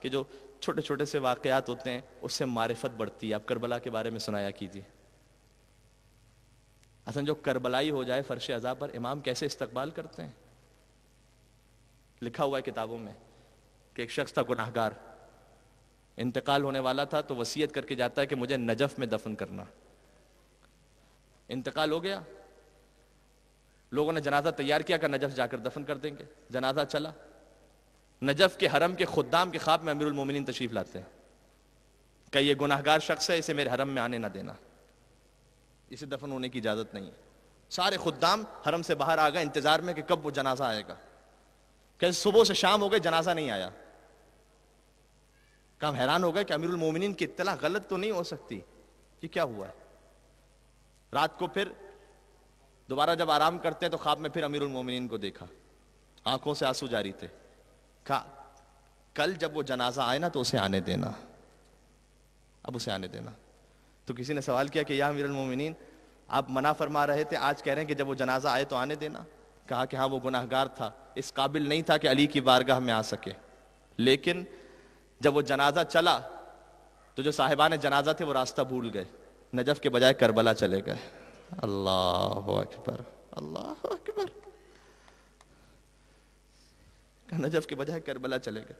کہ جو چھوٹے چھوٹے سے واقعات ہوتے ہیں اس سے معرفت بڑھتی ہے. آپ کربلا کے بارے میں سنایا کیجیے. اصلا جو کربلائی ہو جائے فرش عزا پر امام کیسے استقبال کرتے ہیں. لکھا ہوا ہے کتابوں میں کہ ایک شخص تھا گناہگار, انتقال ہونے والا تھا تو وصیت کر کے جاتا ہے کہ مجھے نجف میں دفن کرنا. انتقال ہو گیا, لوگوں نے جنازہ تیار کیا کہ نجف جا کر دفن کر دیں گے. جنازہ چلا, نجف کے حرم کے خدام کے خواب میں امیر المومنین تشریف لاتے ہیں کہ یہ گناہگار شخص ہے, اسے میرے حرم میں آنے نہ دینا, اسے دفن ہونے کی اجازت نہیں ہے. سارے خدام حرم سے باہر آ گئے انتظار میں کہ کب وہ جنازہ آئے گا. کہ صبح سے شام ہو گئے جنازہ نہیں آیا. کہ ہم حیران ہو گئے کہ امیر المومنین کی اطلاع غلط تو نہیں ہو سکتی, یہ کیا ہوا ہے. رات کو پھر دوبارہ جب آرام کرتے ہیں تو خواب میں پھر امیر المومنین کو دیکھا, آنکھوں سے آنسو جاری تھے. کہا کل جب وہ جنازہ آئے نا تو اسے آنے دینا, اب اسے آنے دینا. تو کسی نے سوال کیا کہ یا امیر المومنین آپ منع فرما رہے تھے, آج کہہ رہے ہیں کہ جب وہ جنازہ آئے تو آنے دینا. کہا کہ ہاں وہ گناہگار تھا, اس قابل نہیں تھا کہ علی کی بارگاہ میں آ سکے, لیکن جب وہ جنازہ چلا تو جو صاحبان جنازہ تھے وہ راستہ بھول گئے, نجف کے بجائے کربلا چلے گئے. اللہ اکبر, اللہ اکبر. نجف کے بجائے کربلا چلے گئے.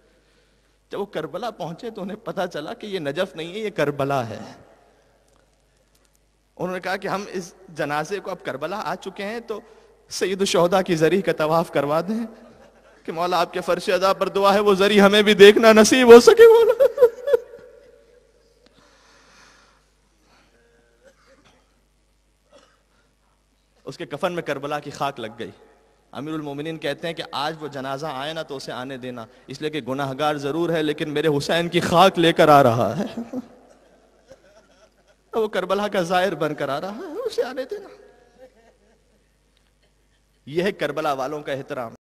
جب وہ کربلا پہنچے تو انہیں پتا چلا کہ یہ نجف نہیں ہے, یہ کربلا ہے. انہوں نے کہا کہ ہم اس جنازے کو اب کربلا آ چکے ہیں تو سید الشہداء کی زری کا طواف کروا دیں کہ مولا آپ کے فرش عزا پر دعا ہے وہ زری ہمیں بھی دیکھنا نصیب ہو سکے. مولا اس کے کفن میں کربلا کی خاک لگ گئی. امیر المومنین کہتے ہیں کہ آج وہ جنازہ آئے نا تو اسے آنے دینا, اس لیے کہ گناہگار ضرور ہے لیکن میرے حسین کی خاک لے کر آ رہا ہے, وہ کربلا کا زائر بن کر آ رہا ہے, اسے آنے دینا. یہ ہے کربلا والوں کا احترام.